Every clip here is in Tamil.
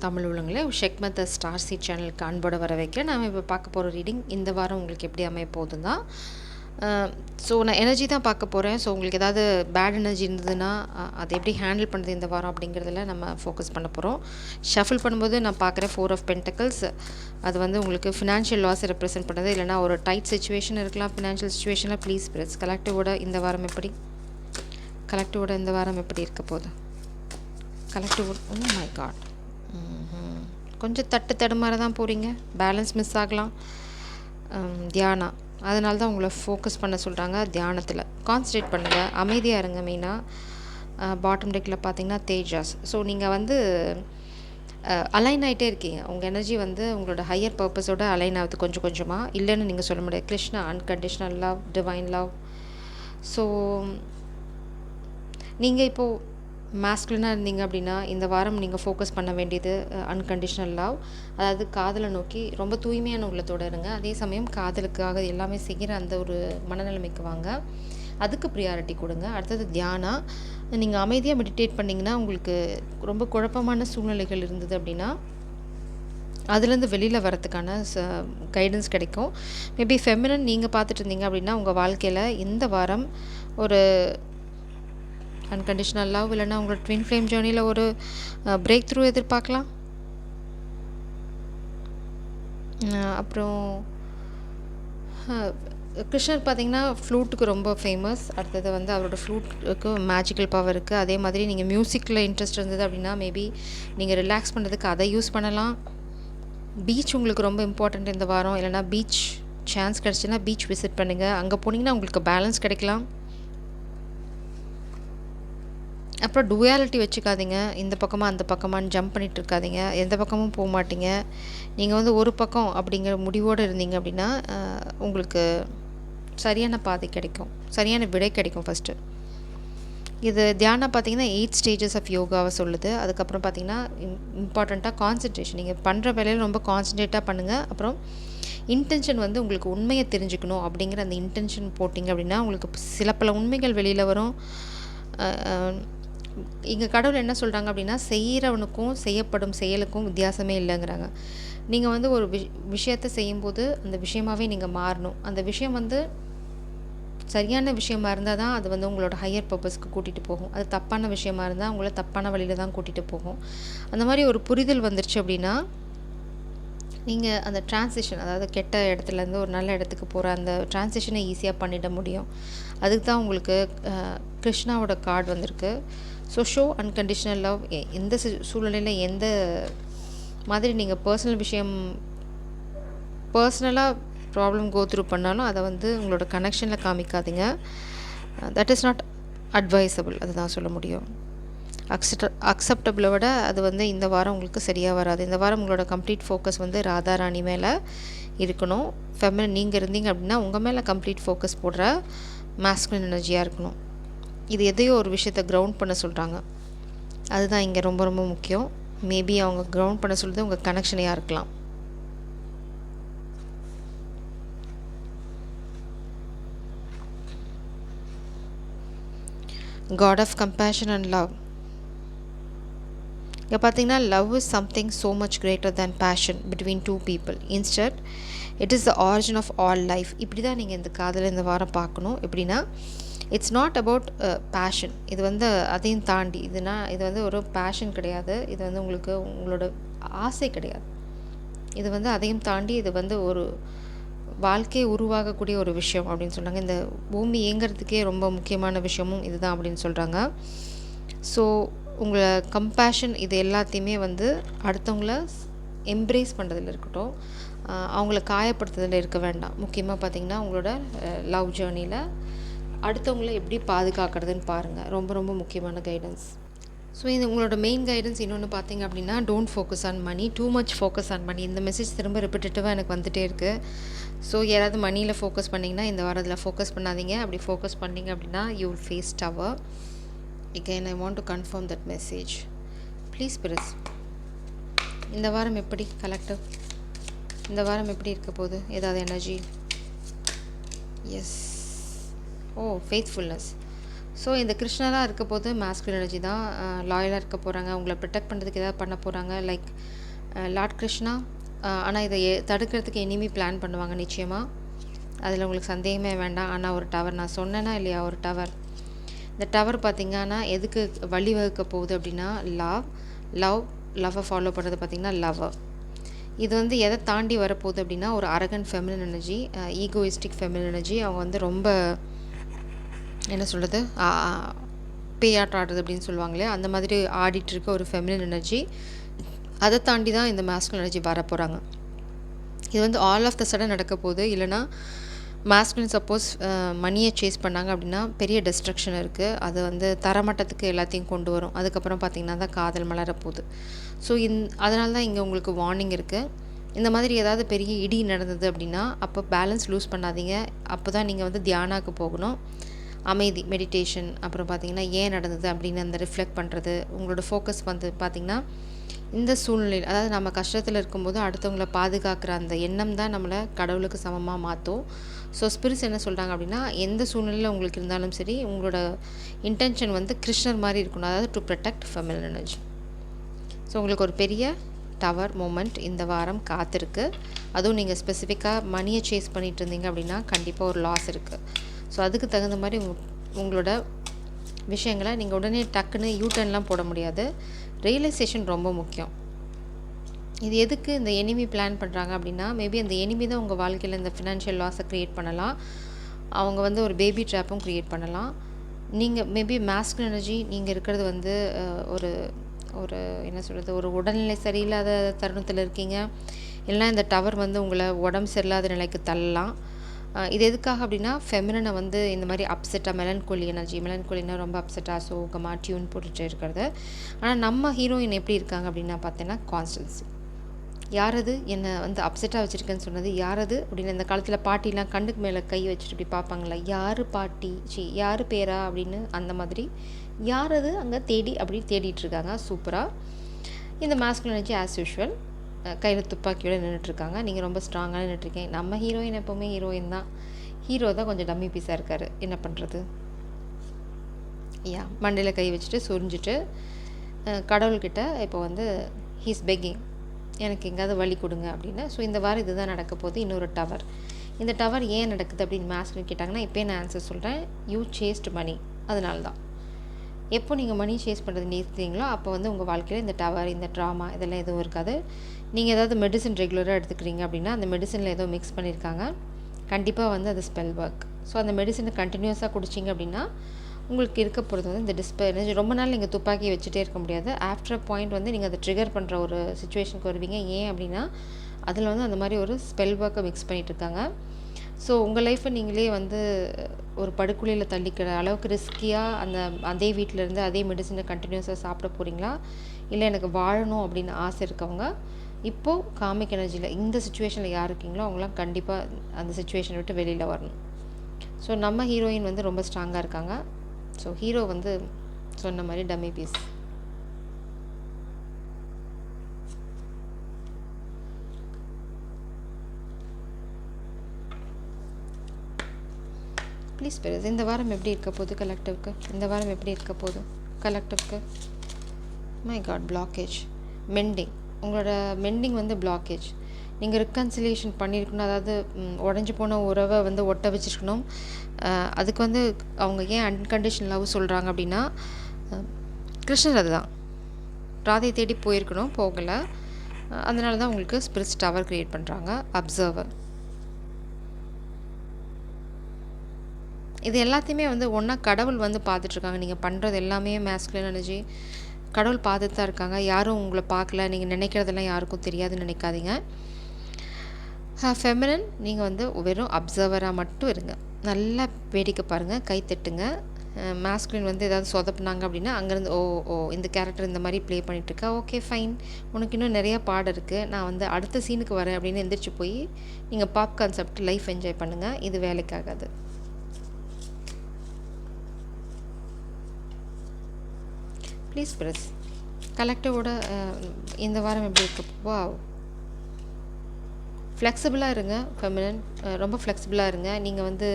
தமிழ் உள்ளங்களே ஷெக்மத் ஸ்டார் சீட் சேனலுக்கு அன்போட வர வைக்கிறேன். நாம் இப்போ பார்க்க போகிற ரீடிங் இந்த வாரம் உங்களுக்கு எப்படி அமைய போகுதுன்னு தான். ஸோ நான் எனர்ஜி தான் பார்க்க போகிறேன். ஸோ உங்களுக்கு ஏதாவது பேட் எனர்ஜி இருந்ததுன்னா அதை எப்படி ஹேண்டில் பண்ணுறது இந்த வாரம் அப்படிங்கிறதுல நம்ம ஃபோக்கஸ் பண்ண போகிறோம். ஷஃபில் பண்ணும்போது நான் பார்க்குறேன் 4 ஆஃப் பென்டக்கிள்ஸ். அது வந்து உங்களுக்கு ஃபினான்ஷியல் லாஸ் ரெப்ரசென்ட் பண்ணுறது, இல்லைனா ஒரு டைட் சுச்சுவேஷன் இருக்கலாம் ஃபினான்ஷியல் சுச்சுவேஷனில். ப்ளீஸ் பிரஸ் கலெக்டிவோட இந்த வாரம் எப்படி இருக்க போகுது? கலெக்டிவ் ஓ மை காட், கொஞ்சம் தடுமாற தான் போகிறீங்க. பேலன்ஸ் மிஸ் ஆகலாம். தியானம், அதனால தான் உங்களை ஃபோக்கஸ் பண்ண சொல்கிறாங்க. தியானத்தில் கான்சன்ட்ரேட் பண்ணுங்கள், அமைதியாக இருங்க. மெயினாக பாட்டம் டெக்கில் பார்த்தீங்கன்னா தேஜாஸ். ஸோ நீங்கள் வந்து அலைன் ஆகிட்டே இருக்கீங்க. உங்கள் எனர்ஜி வந்து உங்களோட ஹையர் பர்பஸோட அலைன் ஆகுது கொஞ்சம் கொஞ்சமாக. இல்லைன்னு நீங்கள் சொல்ல முடியாது. Krishna unconditional love, divine love. So நீங்கள் இப்போது மாஸ்குலினாக இருந்தீங்க அப்படின்னா இந்த வாரம் நீங்கள் ஃபோக்கஸ் பண்ண வேண்டியது அன்கண்டிஷ்னல் லவ், அதாவது காதலை நோக்கி ரொம்ப தூய்மையான உள்ளத்தோடு இருங்க. அதே சமயம் காதலுக்காக எல்லாமே செய்கிற அந்த ஒரு மனநிலைமைக்கு வாங்க, அதுக்கு ப்ரியாரிட்டி கொடுங்க. அடுத்தது தியானம். நீங்கள் அமைதியாக மெடிடேட் பண்ணிங்கன்னா உங்களுக்கு ரொம்ப குழப்பமான சூழ்நிலைகள் இருந்தது அப்படின்னா அதுலேருந்து வெளியில் வரத்துக்கான கைடன்ஸ் கிடைக்கும். மேபி ஃபெமினன் நீங்கள் பார்த்துட்டு இருந்தீங்க அப்படின்னா உங்கள் வாழ்க்கையில் இந்த வாரம் ஒரு அன்கண்டிஷ்னல் லவ் இல்லைன்னா உங்களோட ட்வின் ஃப்ளேம் ஜேர்னியில் ஒரு பிரேக் த்ரூ எதிர்பார்க்கலாம். அப்புறம் கிருஷ்ணர் பார்த்திங்கன்னா ஃப்ளூட்டுக்கு ரொம்ப ஃபேமஸ். அடுத்தது வந்து அவரோட ஃப்ளூட்டுக்கு மேஜிக்கல் பவர் இருக்குது. அதே மாதிரி நீங்கள் மியூசிக்கில் இன்ட்ரெஸ்ட் இருந்தது அப்படின்னா மேபி நீங்கள் ரிலாக்ஸ் பண்ணுறதுக்கு அதை யூஸ் பண்ணலாம். பீச் உங்களுக்கு ரொம்ப இம்பார்ட்டண்ட் இந்த வாரம். இல்லைனா பீச் சான்ஸ் கிடச்சின்னா பீச் விசிட் பண்ணுங்கள். அங்கே போனீங்கன்னா உங்களுக்கு பேலன்ஸ் கிடைக்கலாம். அப்புறம் டுயாலிட்டி வச்சுக்காதீங்க. இந்த பக்கமாக அந்த பக்கமானு ஜம்ப் பண்ணிகிட்டு இருக்காதீங்க. எந்த பக்கமும் போக மாட்டீங்க. நீங்கள் வந்து ஒரு பக்கம் அப்படிங்கிற முடிவோடு இருந்தீங்க அப்படின்னா உங்களுக்கு சரியான பாதை கிடைக்கும், சரியான விடை கிடைக்கும். ஃபஸ்ட்டு இது தியானம் பார்த்திங்கன்னா 8 ஸ்டேஜஸ் ஆஃப் யோகாவை சொல்லுது. அதுக்கப்புறம் பார்த்திங்கன்னா இம்பார்ட்டண்ட்டாக கான்சன்ட்ரேஷன். நீங்கள் பண்ணுற வேலையில் ரொம்ப கான்சன்ட்ரேட்டாக பண்ணுங்கள். அப்புறம் இன்டென்ஷன் வந்து உங்களுக்கு உண்மையை தெரிஞ்சுக்கணும் அப்படிங்கிற அந்த இன்டென்ஷன் போட்டிங்க அப்படின்னா உங்களுக்கு சில பல உண்மைகள் வெளியில் வரும். இங்கே கடவுள் என்ன சொல்கிறாங்க அப்படின்னா செய்கிறவனுக்கும் செய்யப்படும் செயலுக்கும் வித்தியாசமே இல்லைங்கிறாங்க. நீங்கள் வந்து ஒரு விஷயத்தை செய்யும்போது அந்த விஷயமாகவே நீங்கள் மாறணும். அந்த விஷயம் வந்து சரியான விஷயமா இருந்தால் தான் அது வந்து உங்களோட ஹையர் பர்பஸ்க்கு கூட்டிகிட்டு போகும். அது தப்பான விஷயமா இருந்தால் உங்களை தப்பான வழியில் தான் கூட்டிகிட்டு போகும். அந்த மாதிரி ஒரு புரிதல் வந்துருச்சு அப்படின்னா நீங்கள் அந்த டிரான்சிஷன், அதாவது கெட்ட இடத்துலேருந்து ஒரு நல்ல இடத்துக்கு போகிற அந்த டிரான்சிஷனை ஈஸியாக பண்ணிட முடியும். அதுக்கு தான் உங்களுக்கு கிருஷ்ணாவோட கார்டு வந்திருக்கு. So show unconditional love. எந்த சூழ்நிலையில் எந்த மாதிரி நீங்கள் பர்சனலாக ப்ராப்ளம் கோத்ரூ பண்ணாலும் அதை வந்து உங்களோட கனெக்ஷனில் காமிக்காதீங்க. That is not advisable. அதுதான் சொல்ல முடியும். அக்செப்டபிளை விட அது வந்து இந்த வாரம் உங்களுக்கு சரியாக வராது. இந்த வாரம் உங்களோட கம்ப்ளீட் ஃபோக்கஸ் வந்து ராதாராணி மேலே இருக்கணும். ஃபெமினன் நீங்கள் இருந்தீங்க அப்படின்னா உங்கள் மேலே கம்ப்ளீட் ஃபோக்கஸ் போடுற மாஸ்குலின் எனர்ஜியாக இருக்கணும். இது எதையோ ஒரு விஷயத்தை கிரவுண்ட் பண்ண சொல்கிறாங்க. அதுதான் இங்கே ரொம்ப ரொம்ப முக்கியம். மேபி அவங்க கிரவுண்ட் பண்ண சொல்கிறது உங்கள் கனெக்ஷனையாக இருக்கலாம். God of compassion and love. இங்கே பார்த்தீங்கன்னா love is something so much greater than passion between 2 people. Instead it is the origin of all life. இப்படி தான் நீங்கள் இந்த காதலை இந்த வாரம் பார்க்கணும். எப்படின்னா இட்ஸ் நாட் அபவுட் பேஷன். இது வந்து அதையும் தாண்டி இது வந்து ஒரு பேஷன் கிடையாது. இது வந்து உங்களோட ஆசை கிடையாது. இது வந்து அதையும் தாண்டி இது வந்து ஒரு வாழ்க்கையை உருவாகக்கூடிய ஒரு விஷயம் அப்படின்னு சொன்னாங்க. இந்த பூமி இயங்கிறதுக்கே ரொம்ப முக்கியமான விஷயமும் இதுதான் அப்படின்னு சொல்கிறாங்க. ஸோ உங்களை கம்பேஷன் இது எல்லாத்தையுமே வந்து அடுத்தவங்கள எம்ப்ரேஸ் பண்ணுறதுல இருக்கட்டும், அவங்கள காயப்படுத்துறதுல இருக்க வேண்டாம். முக்கியமாக பார்த்திங்கன்னா உங்களோட லவ் ஜேர்னியில் அடுத்தவங்கள எப்படி பாதுகாக்கிறதுன்னு பாருங்கள். ரொம்ப ரொம்ப முக்கியமான கைடன்ஸ். ஸோ இது உங்களோட மெயின் கைடன்ஸ். இன்னொன்று பார்த்தீங்க அப்படின்னா don't focus on money, too much focus on money. இந்த மெசேஜ் திரும்ப ரிப்பீட்டேட்டிவாக எனக்கு வந்துகிட்டே இருக்குது. ஸோ யாராவது மணியில் ஃபோக்கஸ் பண்ணிங்கன்னா இந்த வாரத்தில் ஃபோக்கஸ் பண்ணாதீங்க. அப்படி ஃபோக்கஸ் பண்ணிங்க அப்படின்னா you will face tower. again I want to confirm that message. Please press. இந்த வாரம் எப்படி கலெக்டிவ், இந்த வாரம் எப்படி இருக்க போகுது? ஏதாவது எனர்ஜி? எஸ். ஓ ஃபெய்த்ஃபுல்னஸ். ஸோ இந்த கிருஷ்ணராக இருக்க போது மாஸ்குலின் எனர்ஜி தான். லாயலாக இருக்க போகிறாங்க, உங்களை ப்ரொடெக்ட் பண்ணுறதுக்கு ஏதாவது பண்ண போகிறாங்க, லைக் லார்ட் கிருஷ்ணா. ஆனால் இதை தடுக்கிறதுக்கு எனிமி பிளான் பண்ணுவாங்க நிச்சயமாக, அதில் உங்களுக்கு சந்தேகமே வேண்டாம். ஆனால் ஒரு டவர் நான் சொன்னேன்னா இல்லையா, ஒரு டவர், இந்த டவர் பார்த்திங்கன்னா எதுக்கு வழிவகுக்க போகுது அப்படின்னா லவ்வை ஃபாலோ பண்ணுறது பார்த்திங்கன்னா லவ்வர். இது வந்து எதை தாண்டி வரப்போகுது அப்படின்னா ஒரு Arakan feminine energy, egoistic feminine energy. அவங்க வந்து ரொம்ப என்ன சொல்கிறது, பேயாட்டம் ஆடுறது அப்படின்னு சொல்லுவாங்களே, அந்த மாதிரி ஆடிட்டு இருக்க ஒரு ஃபெமினின் எனர்ஜி. அதை தாண்டி தான் இந்த மாஸ்குலின் எனர்ஜி வர போகிறாங்க. இது வந்து ஆல் ஆஃப் த சடன் நடக்க போகுது. இல்லைனா மாஸ்குலின் சப்போஸ் மணியை சேஸ் பண்ணாங்க அப்படின்னா பெரிய டிஸ்ட்ரக்ஷன் இருக்குது, அது வந்து தரமட்டத்துக்கு எல்லாத்தையும் கொண்டு வரும். அதுக்கப்புறம் பார்த்திங்கன்னா தான் காதல் மலர போகுது. ஸோ அதனால தான் இங்கே உங்களுக்கு வார்னிங் இருக்குது. இந்த மாதிரி ஏதாவது பெரிய இடி நடந்தது அப்படின்னா அப்போ பேலன்ஸ் லூஸ் பண்ணாதீங்க. அப்போ தான் நீங்கள் வந்து தியானாக்கு போகணும். அமைதி, மெடிடேஷன், அப்புறம் பார்த்திங்கன்னா ஏன் நடந்தது அப்படின்னு அந்த ரிஃப்ளெக்ட் பண்ணுறது. உங்களோட ஃபோக்கஸ் வந்து பார்த்திங்கன்னா இந்த சூழ்நிலையில், அதாவது நம்ம கஷ்டத்தில் இருக்கும்போது அடுத்தவங்களை பாதுகாக்கிற அந்த எண்ணம் தான் நம்மளை கடவுளுக்கு சமமாக மாற்றும். ஸோ ஸ்பிரிட்ஸ் என்ன சொல்கிறாங்க அப்படின்னா எந்த சூழ்நிலையில் உங்களுக்கு இருந்தாலும் சரி, உங்களோட இன்டென்ஷன் வந்து கிருஷ்ணர் மாதிரி இருக்கணும், அதாவது to protect feminine energy. So உங்களுக்கு ஒரு பெரிய டவர் மூமெண்ட் இந்த வாரம் காத்திருக்கு. அதுவும் நீங்கள் ஸ்பெசிஃபிக்காக மணியை சேஸ் பண்ணிகிட்டு இருந்தீங்க அப்படின்னா கண்டிப்பாக ஒரு லாஸ் இருக்குது. ஸோ அதுக்கு தகுந்த மாதிரி உங்களோட விஷயங்களை நீங்கள் உடனே டக்குன்னு யூட்டர்ன்லாம் போட முடியாது. ரியலைசேஷன் ரொம்ப முக்கியம். இது எதுக்கு இந்த எனிமி பிளான் பண்ணுறாங்க அப்படின்னா, மேபி அந்த எனிமி தான் உங்கள் வாழ்க்கையில் இந்த ஃபினான்ஷியல் லாஸை க்ரியேட் பண்ணலாம். அவங்க வந்து ஒரு பேபி ட்ராப்பும் க்ரியேட் பண்ணலாம். நீங்கள் மேபி மாஸ்குலின் எனர்ஜி நீங்கள் இருக்கிறது வந்து ஒரு ஒரு என்ன சொல்கிறது, ஒரு உடல்நிலை சரியில்லாத தருணத்தில் இருக்கீங்க, இல்லைனா இந்த டவர் வந்து உங்களை உடம்பு சரியில்லாத நிலைக்கு தள்ளலாம். இது எதுக்காக அப்படின்னா ஃபெமினனை வந்து இந்த மாதிரி அப்செட்டாக மெலன்கோலி எனர்ஜி, மெலன்கோலினா ரொம்ப அப்செட்டாக சோகமாக டியூன் போட்டுட்டு இருக்கிறது. ஆனால் நம்ம ஹீரோயின் எப்படி இருக்காங்க அப்படின்னா பார்த்தீங்கன்னா கான்ஸ்டன்சி. யார் அது என்னை வந்து அப்செட்டாக வச்சுருக்கேன்னு சொன்னது, யார் அது அப்படின்னு இந்த காலத்தில் பாட்டிலாம் கண்ணுக்கு மேலே கை வச்சுட்டு இப்படி பார்ப்பாங்களா, யார் பாட்டி யார் பேரா அப்படின்னு, அந்த மாதிரி யார் அது அங்கே தேடி அப்படி தேடிட்டுருக்காங்க சூப்பராக. இந்த மாஸ்குலின் எனர்ஜி ஆஸ் யூஷுவல் கையில் துப்பாக்கியோடு நின்றுட்டுருக்காங்க. நீங்கள் ரொம்ப ஸ்ட்ராங்காக நின்றுட்டுருக்கீங்க. நம்ம ஹீரோயின் எப்போவுமே ஹீரோயின் தான், ஹீரோ தான் கொஞ்சம் டம்மி பீஸாக இருக்கார், என்ன பண்ணுறது. மண்டையில் கை வச்சுட்டு சொரிஞ்சிட்டு கடவுள்கிட்ட இப்போ வந்து ஹீஸ் பெக்கிங், எனக்கு எங்கேயாவது வழி கொடுங்க அப்படின்னு. ஸோ இந்த வாரம் இதுதான் நடக்க போகுது. இன்னொரு டவர், இந்த டவர் ஏன் நடக்குது அப்படின்னு மாஸ்குலின் கேட்டாங்கன்னா இப்போயே நான் ஆன்சர் சொல்கிறேன். யூ சேஸ்ட் மணி. அதனால தான் எப்போ நீங்கள் மணி சேஸ் பண்ணுறது நிறுத்துறீங்களோ அப்போ வந்து உங்கள் வாழ்க்கையில் இந்த டவர், இந்த ட்ராமா இதெல்லாம் எதுவும் இருக்காது. நீங்கள் ஏதாவது மெடிசன் ரெகுலராக எடுத்துக்கிறீங்க அப்படின்னா அந்த மெடிசனில் ஏதோ மிக்ஸ் பண்ணியிருக்காங்க, கண்டிப்பாக வந்து அது ஸ்பெல் ஒர்க். ஸோ அந்த மெடிசனை கண்டினியூஸாக குடிச்சிங்க அப்படின்னா உங்களுக்கு இருக்க போகிறது வந்து இந்த எனர்ஜி. ரொம்ப நாள் நீங்கள் துப்பாக்கி வச்சுட்டே இருக்க முடியாது. ஆஃப்டர் பாயிண்ட் வந்து நீங்கள் அதை ட்ரிகர் பண்ணுற ஒரு சுச்சுவேஷனுக்கு வருவீங்க. ஏன் அப்படின்னா அதில் வந்து அந்த மாதிரி ஒரு ஸ்பெல் ஒர்க்கை மிக்ஸ் பண்ணிகிட்டு இருக்காங்க. ஸோ உங்கள் லைஃப்பை நீங்களே வந்து ஒரு படுகொலையில் தள்ளிக்கிற அளவுக்கு ரிஸ்கியாக அதே வீட்டிலேருந்து அதே மெடிசனை கண்டினியூஸாக சாப்பிட போகிறீங்களா, இல்லை எனக்கு வாழணும் அப்படின்னு ஆசை இருக்கவங்க இப்போது காமிக் எனர்ஜியில் இந்த சுச்சுவேஷனில் யார் இருக்கீங்களோ அவங்களாம் கண்டிப்பாக அந்த சுச்சுவேஷனை விட்டு வெளியில் வரணும். ஸோ நம்ம ஹீரோயின் வந்து ரொம்ப ஸ்ட்ராங்காக இருக்காங்க. ஸோ ஹீரோ வந்து சொன்ன மாதிரி டம்மி பீஸ். ப்ளீஸ் பெருஸ், இந்த வாரம் எப்படி இருக்க போகுது கலெக்டிவ்க்கு? இந்த வாரம் எப்படி இருக்க போகுது கலெக்டிவ்க்கு? My god, blockage, mending. உங்களோட மெண்டிங் வந்து பிளாக்கேஜ். நீங்கள் ரிகன்சிலியேஷன் பண்ணியிருக்கணும், அதாவது உடஞ்சி போன உறவை வந்து ஒட்ட வச்சுருக்கணும். அதுக்கு வந்து அவங்க ஏன் அன்கண்டிஷன் லவ் சொல்கிறாங்க அப்படின்னா கிருஷ்ணர் அதுதான் ராதையை தேடி போயிருக்கணும், போகலை. அதனால தான் உங்களுக்கு ஸ்பிரிட்ஸ் டவர் க்ரியேட் பண்ணுறாங்க, அப்சர்வர். இது எல்லாத்தையுமே வந்து ஒன்றா கடவுள் வந்து பார்த்துட்ருக்காங்க. நீங்கள் பண்ணுறது எல்லாமே மாஸ்குலின் எனர்ஜி கடவுள் பார்த்துட்டு தான் இருக்காங்க. யாரும் உங்களை பார்க்கல, நீங்கள் நினைக்கிறதெல்லாம் யாருக்கும் தெரியாதுன்னு நினைக்காதீங்க. ஃபெமினின் நீங்கள் வந்து வெறும் அப்சர்வராக மட்டும் இருங்க, நல்லா வேடிக்கை பாருங்கள், கை தட்டுங்க. மாஸ்குலின் வந்து ஏதாவது சொதப்புனாங்க அப்படின்னா அங்கேருந்து ஓ இந்த கேரக்டர் இந்த மாதிரி ப்ளே பண்ணிகிட்ருக்கா, ஓகே ஃபைன், உனக்கு இன்னும் நிறையா பாடம் இருக்குது, நான் வந்து அடுத்த சீனுக்கு வரேன் அப்படின்னு எந்திரிச்சு போய் நீங்கள் பாப்கார்ன் சாப்பிட்டு லைஃப் என்ஜாய் பண்ணுங்கள். இது வேலைக்காகாது. Please press. கலெக்டிவோட இந்த வாரம் எப்படி இருக்கு? வா, ஃப்ளெக்சிபிளாக இருங்க ஃபெமினின், ரொம்ப ஃப்ளெக்சிபிளாக இருங்க. நீங்கள் வந்து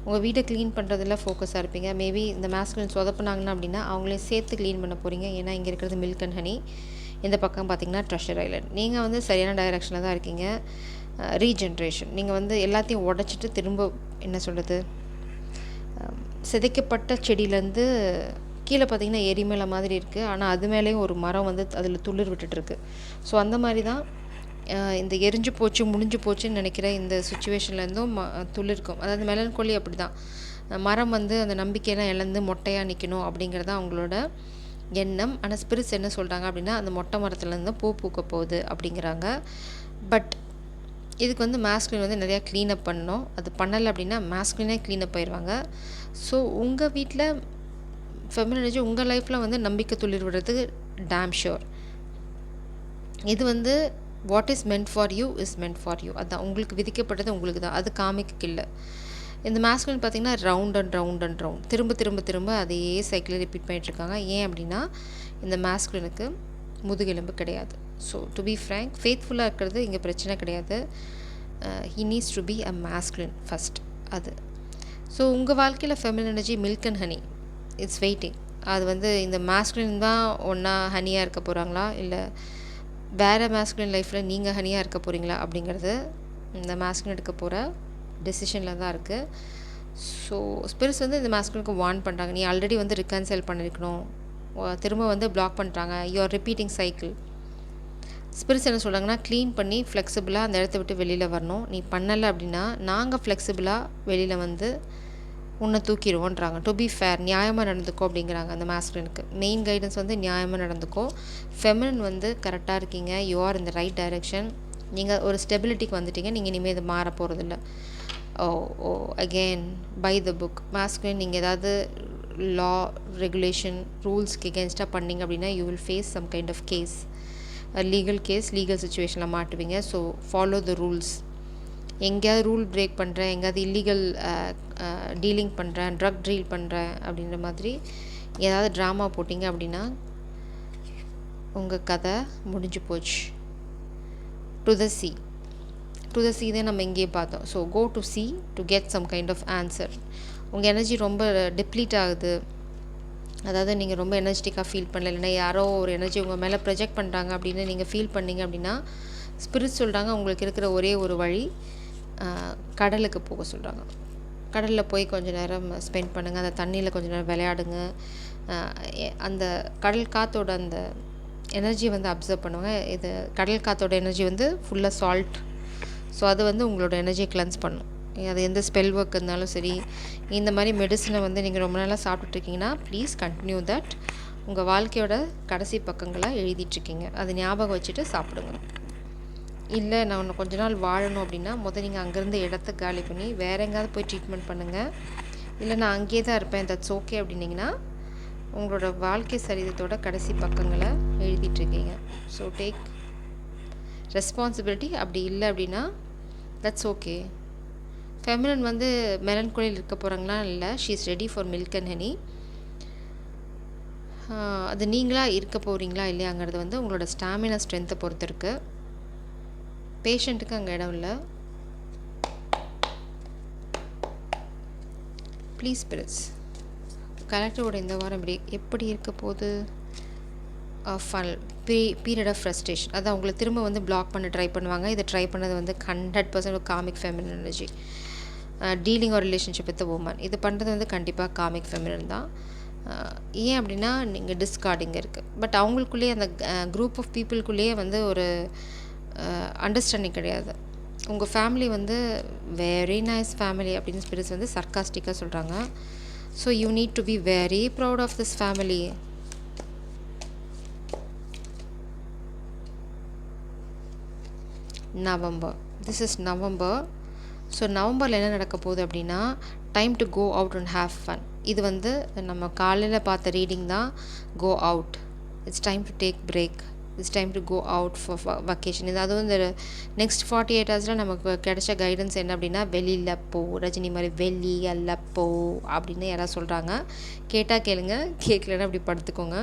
உங்கள் வீட்டை க்ளீன் பண்ணுறதுல ஃபோக்கஸாக இருப்பீங்க. மேபி இந்த மேஸ்குலின் சொதப்புனாங்கன்னா அப்படின்னா அவங்களையும் சேர்த்து க்ளீன் பண்ண போகிறீங்க. ஏன்னா இங்கே இருக்கிறது மில்க் அண்ட் ஹனி, இந்த பக்கம் பார்த்திங்கன்னா ட்ரெஷர் ஐலண்ட். நீங்கள் வந்து சரியான டைரெக்ஷனில் தான் இருக்கீங்க. ரீஜென்ரேஷன், நீங்கள் வந்து எல்லாத்தையும் உடச்சிட்டு திரும்ப என்ன சொல்கிறது, சிதைக்கப்பட்ட செடியிலேருந்து கீழே பார்த்திங்கன்னா எரிமலை மாதிரி இருக்குது, ஆனால் அது மேலேயும் ஒரு மரம் வந்து அதில் துளிர் விட்டுட்டுருக்கு. ஸோ அந்த மாதிரி தான் இந்த எரிஞ்சு போச்சு முடிஞ்சு போச்சுன்னு நினைக்கிற இந்த சுச்சுவேஷன்லேருந்தும் துளிர்க்கும். அதாவது மெலன்கோலி அப்படி தான், மரம் வந்து அந்த நம்பிக்கையெல்லாம் இழந்து மொட்டையாக நிற்கணும் அப்படிங்கிறது தான் அவங்களோட எண்ணம். ஆனால் ஸ்பிரிட்ஸ் என்ன சொல்கிறாங்க அப்படின்னா அந்த மொட்டை மரத்துலேருந்து பூ பூக்க போகுது அப்படிங்கிறாங்க. பட் இதுக்கு வந்து மாஸ்குலின் வந்து நிறையா க்ளீனப் பண்ணணும். அது பண்ணலை அப்படின்னா மாஸ்குலினே க்ளீனப் ஆயிடுவாங்க. ஸோ உங்கள் வீட்டில் ஃபெமினின் எனர்ஜி உங்கள் லைஃப்பில் வந்து நம்பிக்கை துளிர் விடுறதுக்கு டேம் ஷோர். இது வந்து what is meant for you is meant for you. அதுதான் உங்களுக்கு விதிக்கப்பட்டது உங்களுக்கு தான், அது காமிக்கு இல்லை. இந்த மாஸ்குலின் பார்த்திங்கன்னா round and round and round திரும்ப திரும்ப திரும்ப அதே சைக்கிளை ரிப்பீட் பண்ணிகிட்ருக்காங்க. ஏன் அப்படின்னா இந்த மாஸ்குலினுக்கு முதுகெலும்பு கிடையாது. ஸோ டு பி ஃப்ரேங்க், ஃபேத்ஃபுல்லாக இருக்கிறது இங்கே பிரச்சனை கிடையாது. He needs to be a masculine first. அது ஸோ உங்கள் வாழ்க்கையில் feminine energy milk and honey it's waiting. அது வந்து இந்த மாஸ்குலின் தான் ஒன்றா ஹனியாக இருக்க போகிறாங்களா, இல்லை வேறு மாஸ்குலின் லைஃப்பில் நீங்கள் ஹனியாக இருக்க போகிறீங்களா அப்படிங்கிறது இந்த மாஸ்குலின் எடுக்க போகிற டெசிஷனில் தான் இருக்குது. ஸோ ஸ்பிரிட்ஸ் வந்து இந்த மாஸ்குலினுக்கு வார்ன் பண்ணுறாங்க, நீ ஆல்ரெடி வந்து ரிகன்சைல் பண்ணியிருக்கணும், திரும்ப வந்து பிளாக் பண்ணுறாங்க, you are repeating cycle. Spirits என்ன சொல்கிறாங்கன்னா க்ளீன் பண்ணி ஃப்ளெக்சிபிளாக அந்த இடத்த விட்டு வெளியில் வரணும். நீ பண்ணலை அப்படின்னா நாங்கள் ஃப்ளெக்சிபிளாக வெளியில் வந்து உன்னை தூக்கிடுவோன்றாங்க. டு பி ஃபேர், நியாயமாக நடந்துக்கோ அப்படிங்கிறாங்க அந்த மாஸ்குலினுக்கு. மெயின் கைடன்ஸ் வந்து நியாயமாக நடந்துக்கோ. ஃபெமினின் வந்து கரெக்டாக இருக்கீங்க, you are in the right direction. நீங்கள் ஒரு ஸ்டெபிலிட்டிக்கு வந்துட்டீங்க, நீங்கள் இனிமேல் இது மாற போகிறதில்ல. Again by the book. Masculine நீங்கள் ஏதாவது லா ரெகுலேஷன் ரூல்ஸ்க்கு எகென்ஸ்டாக பண்ணிங்க அப்படின்னா you will face some kind of case, legal case, legal சுச்சுவேஷனில் மாட்டுவீங்க. So follow the rules. எங்கேயாவது ரூல் பிரேக் பண்ணுறேன், எங்கேயாவது இல்லீகல் டீலிங் பண்ணுறேன், ட்ரக் டீல் பண்ணுறேன் அப்படின்ற மாதிரி ஏதாவது ட்ராமா போட்டிங்க அப்படின்னா உங்கள் கதை முடிஞ்சு போச்சு. To the sea, to the sea தான் நம்ம இங்கேயே பார்த்தோம். So go to sea to get some kind of answer. உங்கள் எனர்ஜி ரொம்ப டிப்ளீட் ஆகுது, அதாவது நீங்கள் ரொம்ப எனர்ஜெட்டிக்காக ஃபீல் பண்ணல, இல்லைன்னா யாரோ ஒரு எனர்ஜி உங்கள் மேலே ப்ரொஜெக்ட் பண்ணுறாங்க அப்படின்னு நீங்கள் ஃபீல் பண்ணிங்க அப்படின்னா ஸ்பிரிட் சொல்கிறாங்க உங்களுக்கு இருக்கிற ஒரே ஒரு வழி கடலுக்கு போக சொல்கிறாங்க. கடலில் போய் கொஞ்சம் நேரம் ஸ்பெண்ட் பண்ணுங்கள், அந்த தண்ணியில் கொஞ்சம் நேரம் விளையாடுங்க. அந்த கடல் காற்றோட அந்த எனர்ஜி வந்து அப்சர்வ் பண்ணுவாங்க. இது கடல் காற்றோட எனர்ஜி வந்து ஃபுல்லாக சால்ட். ஸோ அது வந்து உங்களோட எனர்ஜியை கிளென்ஸ் பண்ணும். அது எந்த ஸ்பெல் ஒர்க் இருந்தாலும் சரி, இந்த மாதிரி மெடிசனை வந்து நீங்கள் ரொம்ப நாளாக சாப்பிட்டுட்ருக்கீங்கன்னா ப்ளீஸ் கண்டினியூ தட். உங்கள் வாழ்க்கையோட கடைசி பக்கங்களாக எழுதிட்டுருக்கீங்க, அது ஞாபகம் வச்சுட்டு சாப்பிடுங்க. இல்லை நான் ஒன்று கொஞ்ச நாள் வாழணும் அப்படின்னா நீங்கள் அங்கேருந்து இடத்த காலி பண்ணி வேறு எங்கேயாவது போய் ட்ரீட்மெண்ட் பண்ணுங்கள். இல்லை நான் அங்கேயே தான் இருப்பேன், தட்ஸ் ஓகே அப்படின்னிங்கன்னா உங்களோட வாழ்க்கை சரிதத்தோட கடைசி பக்கங்களை எழுதிட்டுருக்கீங்க. So take responsibility. அப்படி இல்லை அப்படின்னா தட்ஸ் ஓகே. ஃபெமினின் வந்து மெலன்கோலியில் இருக்க போகிறாங்களா இல்லை, she is ready for milk and honey. அது நீங்களாக இருக்க போகிறீங்களா இல்லையாங்கிறது வந்து உங்களோட ஸ்டாமினா ஸ்ட்ரென்த்தை பொறுத்து இருக்குது. பேஷண்ட்டுக்கு அங்கே இடம் இல்லை. ப்ளீஸ் ஸ்பிரிட்ஸ், கலெக்டரோட இந்த வாரம் எப்படி இருக்க போகுது? பீரியட் ஆஃப் ஃப்ரஸ்ட்ரேஷன், அதை அவங்கள திரும்ப வந்து பிளாக் பண்ண ட்ரை பண்ணுவாங்க. இதை ட்ரை பண்ணது வந்து 100% காமிக் ஃபெமினின் எனர்ஜி. டீலிங் ஒரு ரிலேஷன்ஷிப் வித் உமன், இது பண்ணுறது வந்து கண்டிப்பாக காமிக் ஃபெமினின் தான். ஏன் அப்படின்னா நீங்கள் டிஸ்கார்டிங் இருக்குது. பட் அவங்களுக்குள்ளேயே அந்த குரூப் ஆஃப் பீப்புளுக்குள்ளேயே வந்து ஒரு அண்டர்ஸ்டாண்டிங் கிடையாது. உங்கள் ஃபேமிலி வந்து வெரி நைஸ் ஃபேமிலி அப்படின்னு ஸ்பிரிட்ஸ் வந்து சர்க்காஸ்டிக்காக சொல்கிறாங்க. So you need to be very proud of this family. November, this is November. ஸோ நவம்பரில் என்ன நடக்க போகுது அப்படின்னா time to go out and have fun. இது வந்து நம்ம காலையில் பார்த்த ரீடிங் தான். Go out, it's time to take break, it's time to go out for vacation. இது அதுவும் இந்த நெக்ஸ்ட் 48 ஹவர்ஸில் நமக்கு கிடைச்ச கைடன்ஸ் என்ன அப்படின்னா வெளியில் போ, ரஜினி மாதிரி வெளியில் போ அப்படின்னு யாராவது சொல்கிறாங்க. கேட்டால் கேளுங்க, கேட்கலன்னா அப்படி படுத்துக்கோங்க.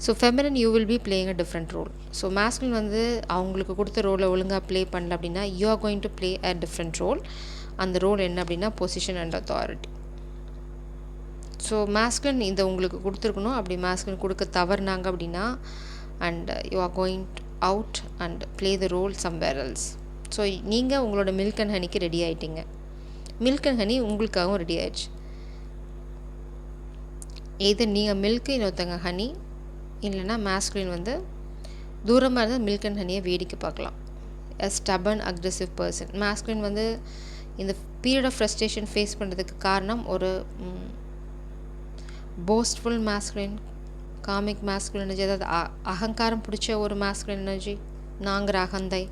So feminine you will be playing a different role. So masculine வந்து அவங்களுக்கு கொடுத்த ரோலை ஒழுங்காக ப்ளே பண்ணல அப்படின்னா you are going to play a different role. அந்த ரோல் என்ன அப்படின்னா position and authority. So masculine இதை உங்களுக்கு கொடுத்துருக்கணும். அப்படி மேஸ்குலின் கொடுக்க தவறுனாங்க அப்படின்னா and you are going out and play the role somewhere else. So நீங்கள் உங்களோட மில்க் அண்ட் ஹனிக்கு ரெடி ஆகிட்டீங்க. மில்க் அண்ட் ஹனி உங்களுக்காகவும் ரெடி ஆயிடுச்சு. எது நீங்கள் மில்க்கு இன்னொருத்தங்க ஹனி, இல்லைன்னா மேஸ்குலின் வந்து தூரமாக இருந்தால் மில்க் அண்ட் ஹனியை வேடிக்கை பார்க்கலாம். a stubborn aggressive person. Masculine வந்து இந்த பீரியட் ஆஃப் ஃப்ரஸ்ட்ரேஷன் ஃபேஸ் பண்ணுறதுக்கு காரணம் ஒரு போஸ்ட்ஃபுல் மேஸ்குலின், காமிக் மேஸ்குலின் எனர்ஜி, அதாவது அகங்காரம் பிடிச்ச ஒரு மேஸ்குலின் எனர்ஜி, நாங்கிற அகந்தை.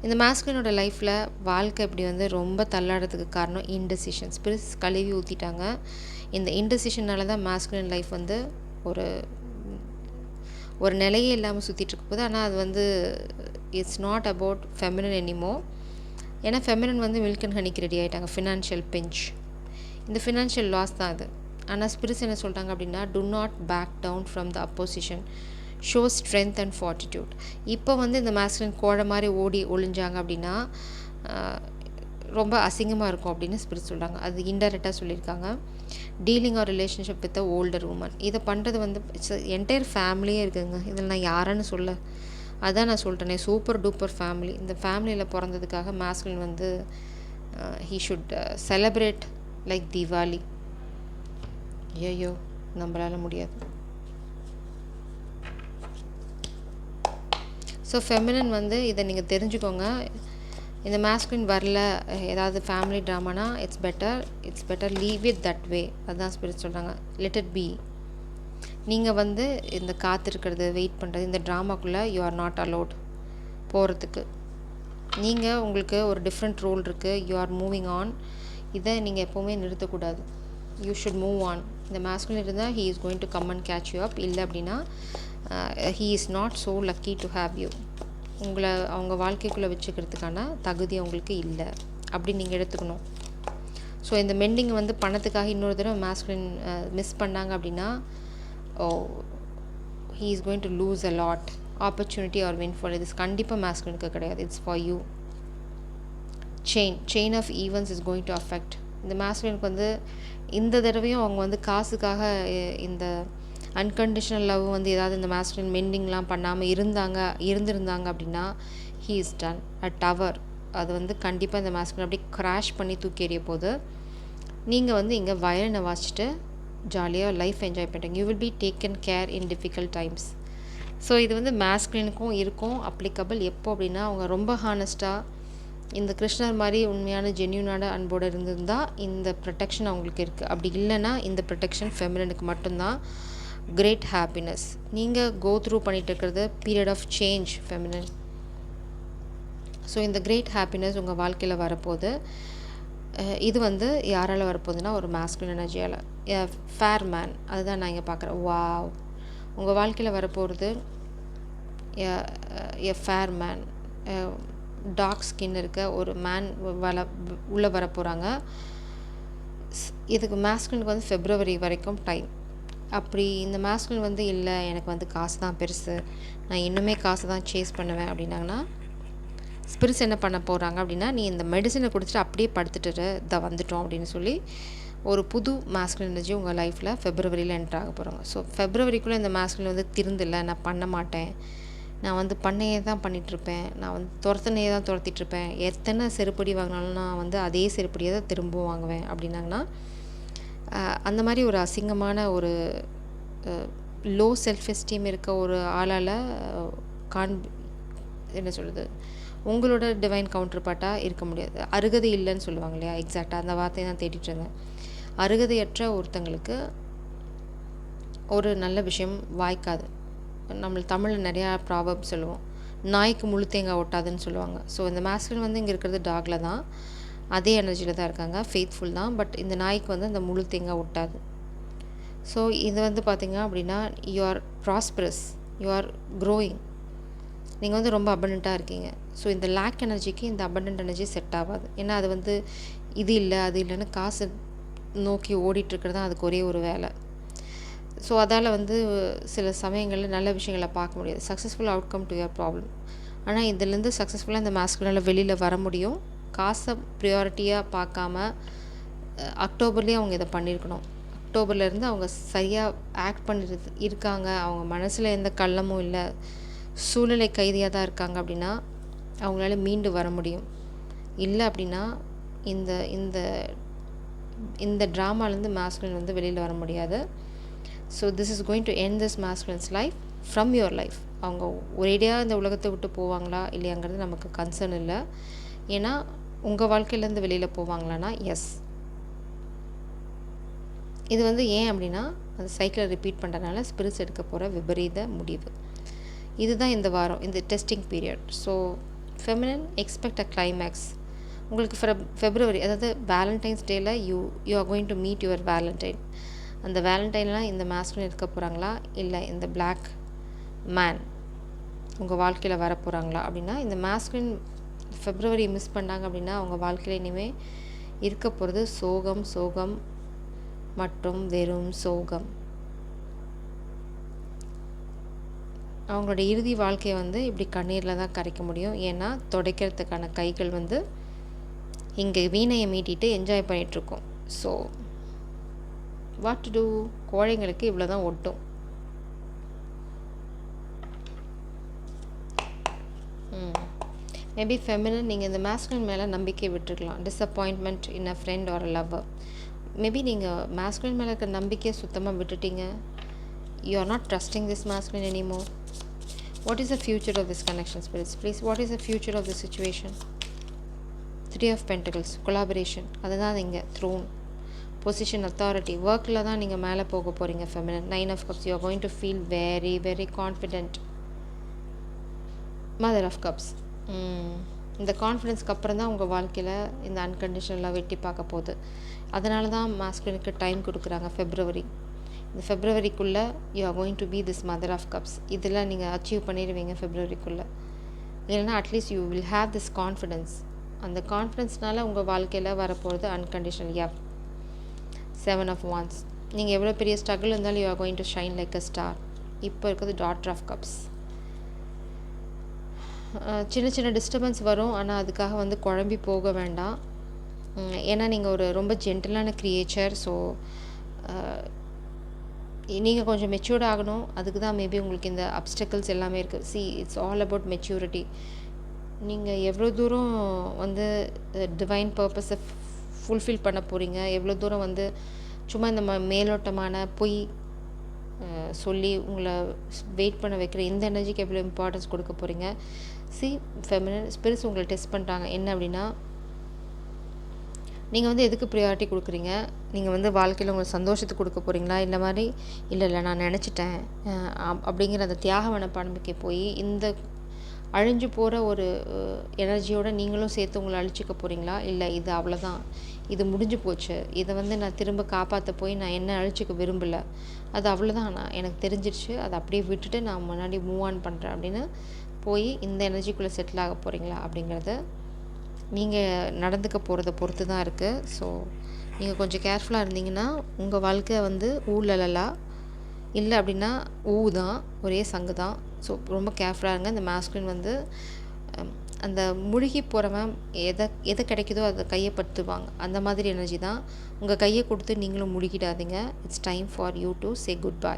இந்த மேஸ்குலினோட லைஃப்பில் வாழ்க்கை இப்படி வந்து ரொம்ப தள்ளாடுறதுக்கு காரணம் இன்டெசிஷன்ஸ். பிரிஸ் கழுவி ஊற்றிட்டாங்க. இந்த இன்டெசிஷனால தான் மேஸ்குலின் லைஃப் வந்து ஒரு நிலையே இல்லாமல் சுற்றிட்டு இருக்க போது. ஆனால் அது வந்து it's not about feminine anymore. ஏன்னா ஃபெமினின் வந்து மில்க் அண்ட் ஹனிக்கு ரெடி ஆகிட்டாங்க. ஃபினான்ஷியல் பிஞ்ச், இந்த ஃபினான்ஷியல் லாஸ் தான் அது. ஆனால் ஸ்பிரிட்ஸ் என்ன சொல்கிறாங்க அப்படின்னா, do not back down from the opposition, show strength and fortitude. இப்போ வந்து இந்த மேஸ்குலின் கோழை மாதிரி ஓடி ஒளிஞ்சாங்க அப்படின்னா ரொம்ப அசிங்கமாக இருக்கும் அப்படின்னு ஸ்பிரிட் சொல்கிறாங்க. அது இன்டெரக்டாக சொல்லியிருக்காங்க. Dealing or relationship with a older woman, இதை பண்ணுறது வந்து இட்ஸ் என்டையர் ஃபேமிலியே இருக்குதுங்க. இதில் நான் யாருன்னு சொல்ல, அதான் நான் சொல்லிட்டேனே, சூப்பர் டூப்பர் ஃபேமிலி. இந்த ஃபேமிலியில் பிறந்ததுக்காக மேஸ்குலின் வந்து he should celebrate like Deepavali. ஐயோ நம்மளால முடியாது. ஸோ ஃபெமினின் வந்து இதை நீங்கள் தெரிஞ்சுக்கோங்க. இந்த மேஸ்குலின் வரல, ஏதாவது ஃபேமிலி ட்ராமானா it's better leave it that way. அதுதான் ஸ்பிரிட் சொல்கிறாங்க. Let it be. நீங்கள் வந்து இந்த காத்திருக்கிறது, வெயிட் பண்ணுறது, இந்த ட்ராமாக்குள்ளே யூ ஆர் நாட் அலோட் போகிறதுக்கு. நீங்கள் உங்களுக்கு ஒரு டிஃப்ரெண்ட் ரோல் இருக்குது. You are moving on. இதை நீங்கள் எப்போவுமே நிறுத்தக்கூடாது. You should move on. இந்த மேஸ்குலின் இருந்தால் he is going to come and catch you up. இல்லை அப்படின்னா he is not so lucky to have you. உங்களை அவங்க வாழ்க்கைக்குள்ளே வச்சுக்கிறதுக்கான தகுதி அவங்களுக்கு இல்லை அப்படின்னு நீங்கள் எடுத்துக்கணும். ஸோ இந்த மெண்டிங் வந்து பணத்துக்காக இன்னொரு தடவை மேஸ்குலின் மிஸ் பண்ணாங்க அப்படின்னா he is going to lose a lot opportunity or windfall. இது கண்டிப்பாக மேஸ்குலினுக்கு கிடையாது. It's for you. Chain of events is going to affect. இந்த மேஸ்குலினுக்கு வந்து இந்த தடவையும் அவங்க வந்து காசுக்காக இந்த அன்கண்டிஷனல் லவ் வந்து ஏதாவது இந்த மேஸ்குலின் மெண்டிங்லாம் பண்ணாமல் இருந்திருந்தாங்க அப்படின்னா he is done a tower. அது வந்து கண்டிப்பாக இந்த மேஸ்குலின் அப்படியே க்ராஷ் பண்ணி தூக்கி எறிய போது. நீங்கள் வந்து இங்கே வயலினை வாசிச்சுட்டு ஜாலியாக லைஃப் என்ஜாய் பண்ணுறீங்க. You will be taken care in difficult times. So இது வந்து மேஸ்குலினுக்கும் இருக்கும் அப்ளிகபிள். எப்போ அப்படின்னா அவங்க ரொம்ப ஹானஸ்ட்டாக இந்த கிருஷ்ணர் மாதிரி உண்மையான ஜென்யூனான அன்போடு இருந்திருந்தால் இந்த ப்ரொடெக்ஷன் அவங்களுக்கு இருக்குது. அப்படி இல்லைன்னா இந்த ப்ரொடெக்ஷன் ஃபெமினினுக்கு மட்டும்தான். கிரேட் ஹாப்பினஸ் நீங்கள் கோ த்ரூ பண்ணிகிட்டு இருக்கிறது period of change feminine. So இந்த கிரேட் ஹாப்பினஸ் உங்கள் வாழ்க்கையில் வரப்போகுது. இது வந்து யாரால் வரப்போகுதுன்னா ஒரு மேஸ்குலின் எனர்ஜியால். ஃபேர் மேன், அதுதான் நான் இங்கே பார்க்குறேன். வாவ், உங்கள் வாழ்க்கையில் வரப்போகிறது a fair man, dark skin இருக்க ஒரு மேன் உள்ளே வரப்போகிறாங்க. இதுக்கு மேஸ்குலினுக்கு வந்து ஃபெப்ரவரி வரைக்கும் டைம். அப்படி இந்த மேஸ்குலின் வந்து இல்லை எனக்கு வந்து காசு தான் பெருசு, நான் இன்னுமே காசு தான் சேஸ் பண்ணுவேன் அப்படின்னாங்கன்னா ஸ்பிரிட்ஸ் என்ன பண்ண போகிறாங்க அப்படின்னா, நீ இந்த மெடிசனை குடிச்சிட்டு அப்படியே படுத்துட்டு வந்துட்டோம் அப்படின்னு சொல்லி ஒரு புது மேஸ்குலின் எனர்ஜி உங்கள் லைஃப்பில் ஃபெப்ரவரியில் என்ட்ரு ஆக போகிறாங்க. ஸோ ஃபெப்ரவரிக்குள்ளே இந்த மேஸ்குலின் வந்து திருந்தில்லை, நான் பண்ண மாட்டேன், நான் வந்து பண்ணையே தான் பண்ணிகிட்ருப்பேன், நான் வந்து துரத்தனையே தான் துரத்திட்டுருப்பேன், எத்தனை செருப்படி வாங்கினாலும் நான் வந்து அதே செருப்படியை தான் திரும்பவும் வாங்குவேன் அப்படின்னாங்கன்னா அந்த மாதிரி ஒரு அசிங்கமான ஒரு லோ செல்ஃப் எஸ்டீம் இருக்க ஒரு ஆளால் என்ன சொல்கிறது, உங்களோட டிவைன் கவுண்டர் பார்ட்டாக இருக்க முடியாது. அருகதை இல்லைன்னு சொல்லுவாங்க இல்லையா, எக்ஸாக்டாக அந்த வார்த்தையை தான் தேடிட்டு இருந்தேன். அருகதையற்ற ஒருத்தங்களுக்கு ஒரு நல்ல விஷயம் வாய்க்காது. நம்ம தமிழில் நிறையா ப்ராவர்ப் சொல்லுவோம், நாய்க்கு முழு தேங்காய் ஒட்டாதுன்னு சொல்லுவாங்க. ஸோ இந்த மேஸ்குலின் வந்து இங்கே இருக்கிறது டாகில் தான், அதே எனர்ஜியில் தான் இருக்காங்க, ஃபெய்த்ஃபுல் தான். பட் இந்த நாய்க்கு வந்து அந்த முழு தேங்காய் ஒட்டாது. ஸோ இது வந்து பார்த்திங்க அப்படின்னா you R prosperous, you are growing, நீங்கள் வந்து ரொம்ப அபண்டண்ட்டாக இருக்கீங்க. ஸோ இந்த லேக் எனர்ஜிக்கு இந்த அபண்டன்ட் எனர்ஜி செட் ஆகாது. ஏன்னா அது வந்து இது இல்லை அது இல்லைன்னு காசு நோக்கி ஓடிட்டுருக்கிறது தான் அதுக்கு ஒரே ஒரு வேலை. ஸோ அதால் வந்து சில சமயங்களில் நல்ல விஷயங்களை பார்க்க முடியாது. Successful outcome to your problem. ஆனால் இதுலேருந்து சக்ஸஸ்ஃபுல்லாக இந்த மேஸ்குலினால் வெளியில் வர முடியும் காசை ப்ரியாரிட்டியாக பார்க்காம அக்டோபர்லேயே அவங்க இதை பண்ணியிருக்கணும். அக்டோபர்லேருந்து அவங்க சரியாக ஆக்ட் பண்ணிட்டு இருக்காங்க, அவங்க மனசில் எந்த கள்ளமும் இல்லை, சூழ்நிலை கைதியாக தான் இருக்காங்க அப்படின்னா அவங்களால மீண்டு வர முடியும். இல்லை அப்படின்னா இந்த இந்த இந்த ட்ராமாலேருந்து மாஸ்குலின் வந்து வெளியில் வர முடியாது. So this is going to end this masculine's life from your life. அவங்க ஒரேடியாக இந்த உலகத்தை விட்டு போவாங்களா இல்லையாங்கிறது நமக்கு கன்சர்ன் இல்லை. ஏன்னா உங்கள் வாழ்க்கையிலேருந்து வெளியில் போவாங்களான்னா எஸ். இது வந்து ஏன் அப்படின்னா அந்த சைக்கிளை ரிப்பீட் பண்ணுறதுனால ஸ்பிரிட்ஸ் எடுக்க போகிற விபரீத முடிவு. இதுதான் இந்த வாரம், இந்த testing period. So feminine expect அ கிளைமேக்ஸ். உங்களுக்கு ஃபெப்ரவரி, அதாவது வேலண்டைன்ஸ் டேயில் you are going to meet your Valentine. அந்த வேலண்டைன்லாம் இந்த மாஸ்குலின் இருக்க போகிறாங்களா இல்லை இந்த பிளாக் மேன் உங்கள் வாழ்க்கையில் வர போகிறாங்களா அப்படின்னா, இந்த மாஸ்குலின் ஃபெப்ரவரி மிஸ் பண்ணாங்க அப்படின்னா அவங்க வாழ்க்கையில் இனிமேல் இருக்க போகிறது சோகம், சோகம் மற்றும் வெறும் சோகம். அவங்களோட இறுதி வாழ்க்கையை வந்து இப்படி கண்ணீரில் தான் கரைக்க முடியும். ஏன்னா துடைக்கிறதுக்கான கைகள் வந்து இங்கே வீணையை மீட்டிட்டு என்ஜாய் பண்ணிகிட்ருக்கோம். So what to do? கோழைங்களுக்கு இவ்வளோ தான் ஒட்டும். மேபி ஃபெமினன் நீங்கள் இந்த மாஸ்குலின் மேலே நம்பிக்கை விட்டுருக்கலாம். Disappointment in a friend or a lover. Maybe நீங்கள் மாஸ்குலின் மேலே இருக்க நம்பிக்கையை சுத்தமாக விட்டுட்டீங்க. You are not trusting this masculine anymore. What is the future of this connection, spirits? Please, what is the future of this situation? 3 of Pentacles, collaboration. அதுதான் இங்கே த்ரோன், பொசிஷன், அத்தாரிட்டி. ஒர்க்கில் தான் நீங்கள் மேலே போக போகிறீங்க feminine. 9 of Cups, you are going to feel very very confident. Mother of cups. இந்த கான்ஃபிடென்ஸ்க்கு அப்புறம் தான் உங்கள் வாழ்க்கையில் இந்த அன்கண்டிஷனலாக வெட்டி பார்க்க போகுது. அதனால தான் மாஸ்குலினுக்கு டைம் கொடுக்குறாங்க ஃபெப்ரவரி. இந்த ஃபெப்ரவரிக்குள்ளே you are going to be this mother of cups. இதெல்லாம் நீங்கள் அச்சீவ் பண்ணிடுவீங்க ஃபெப்ரவரிக்குள்ளே. இல்லைன்னா at least you will have this confidence. அந்த கான்ஃபிடென்ஸ்னால உங்கள் வாழ்க்கையில் வரப்போகிறது அன்கண்டிஷனல் லவ். 7 of Wands. நீங்கள் எவ்வளோ பெரிய ஸ்ட்ரகிள் இருந்தாலும் you are going to shine like a star. இப்போ இருக்கிறது டாட்டர் ஆஃப் கப்ஸ். சின்ன சின்ன டிஸ்டர்பன்ஸ் வரும், ஆனால் அதுக்காக வந்து குழம்பி போக வேண்டாம். ஏன்னா நீங்கள் ஒரு ரொம்ப ஜென்டிலான க்ரியேச்சர். ஸோ நீங்கள் கொஞ்சம் மெச்சூர்ட் ஆகணும். அதுக்கு தான் மேபி உங்களுக்கு இந்த அப்டக்கிள்ஸ் எல்லாமே இருக்குது. C, it's all about maturity. நீங்கள் எவ்வளோ தூரம் வந்து டிவைன் பர்பஸை ஃபுல்ஃபில் பண்ண போகிறீங்க, எவ்வளோ தூரம் வந்து சும்மா இந்த மேலோட்டமான பொய் சொல்லி உங்களை வெயிட் பண்ண வைக்கிற இந்த எனர்ஜிக்கு எவ்வளோ இம்பார்ட்டன்ஸ் கொடுக்க போகிறீங்க. சி, ஃபெமினன் ஸ்பிரிட்ஸ் உங்களை டெஸ்ட் பண்ணுறாங்க. என்ன அப்படின்னா, நீங்கள் வந்து எதுக்கு ப்ரியாரிட்டி கொடுக்குறீங்க? நீங்கள் வந்து வாழ்க்கையில் உங்களுக்கு சந்தோஷத்துக்கு கொடுக்க போகிறீங்களா, இல்லை மாதிரி இல்லை நான் நினச்சிட்டேன் அப்படிங்கிற அந்த தியாக மனப்பான்மைக்கு போய் இந்த அழிஞ்சு போகிற ஒரு எனர்ஜியோடு நீங்களும் சேர்த்து உங்களை அழிச்சிக்க போகிறீங்களா? இல்லை இது அவ்வளோதான், இது முடிஞ்சு போச்சு, இதை வந்து நான் திரும்ப காப்பாற்ற போய் நான் என்ன அழிச்சிக்க விரும்பலை, அது அவ்வளோதான், நான் எனக்கு தெரிஞ்சிருச்சு, அதை அப்படியே விட்டுட்டு நான் முன்னாடி மூவ் ஆன் பண்ணுறேன் அப்படின்னு போய் இந்த எனர்ஜிக்குள்ளே செட்டில் ஆக போகிறீங்களா அப்படிங்கிறத நீங்கள் நடந்துக்க போகிறத பொறுத்து தான் இருக்குது. ஸோ நீங்கள் கொஞ்சம் கேர்ஃபுல்லாக இருந்தீங்கன்னா உங்கள் வாழ்க்கை வந்து ஊழலலா இல்லை அப்படின்னா தான், ஒரே சங்கு தான். ஸோ ரொம்ப கேர்ஃபுல்லாக இருங்க. இந்த மாஸ்குலின் வந்து அந்த முழுகி போகிறவன் எதை கிடைக்குதோ அதை கையை படுத்துவாங்க. அந்த மாதிரி எனர்ஜி தான். உங்கள் கையை கொடுத்து நீங்களும் முழுகிடாதீங்க. It's time for you to say good bye.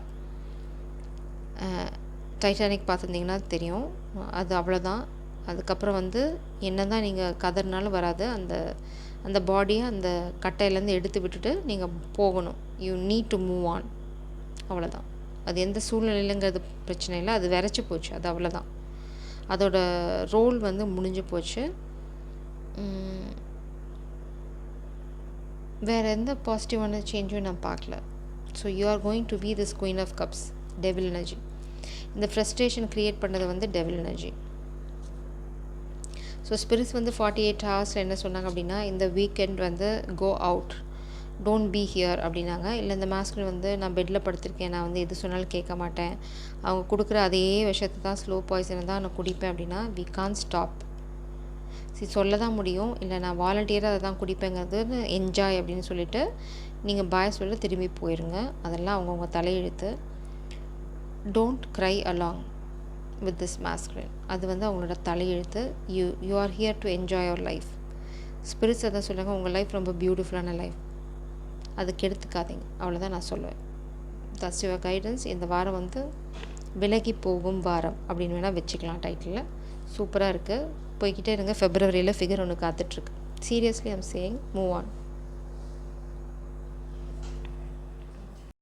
Titanic பார்த்துருந்தீங்கன்னா தெரியும், அது அவ்வளோதான். அதுக்கப்புறம் வந்து என்ன தான் நீங்கள் கதறினாலும் வராது. அந்த பாடியை அந்த கட்டையிலேருந்து எடுத்து விட்டுட்டு நீங்கள் போகணும். You need to move on. அவ்வளோதான். அது எந்த சூழ்நிலையிலங்கிறது பிரச்சனை இல்லை, அது விரைச்சி போச்சு, அது அவ்வளோதான். அதோட ரோல் வந்து முடிஞ்சு போச்சு. வேறு எந்த பாசிட்டிவான சேஞ்சும் நான் பார்க்கல. So you are going to be this queen of cups, devil energy. இந்த ஃப்ரஸ்ட்ரேஷன் க்ரியேட் பண்ணது வந்து டெவில் எனர்ஜி. ஸோ ஸ்பிரிட்ஸ் வந்து 48 ஹவர்ஸில் என்ன சொன்னாங்க அப்படின்னா, இந்த வீக்கெண்ட் வந்து go out, don't be here அப்படின்னாங்க. இல்லை இந்த மாஸ்குலின் வந்து நான் பெட்டில் படுத்திருக்கேன், நான் வந்து எது சொன்னாலும் கேட்க மாட்டேன், அவங்க கொடுக்குற அதே விஷயத்தை தான், ஸ்லோ பாய்சனை தான் நான் குடிப்பேன் அப்படின்னா வி கான் ஸ்டாப். சொல்ல தான் முடியும், இல்லை நான் வாலண்டியராக அதை தான் குடிப்பேங்கிறது என்ஜாய் அப்படின்னு சொல்லிட்டு நீங்கள் பாய் சொல்ல திரும்பி போயிருங்க. அதெல்லாம் அவங்கவுங்க தலையெழுத்து. Don't cry along with this masculine. அது வந்து அவங்களோட தலையெழுத்து. You are here to enjoy your life. Spirits அதான் சொல்லுங்க, உங்கள் லைஃப் ரொம்ப பியூட்டிஃபுல்லான லைஃப், அதுக்கு எடுத்துக்காதீங்க, அவ்வளோதான் நான் சொல்லுவேன். That's your guidance. இந்த வாரம் வந்து விலகி போகும் வாரம் அப்படின்னு வேணால் வச்சுக்கலாம் டைட்டிலில். சூப்பராக இருக்குது, போய்கிட்டே இருங்க. ஃபெப்ரவரியில் ஃபிகர் ஒன்று காத்துட்ருக்கு. Seriously I'm saying, move on.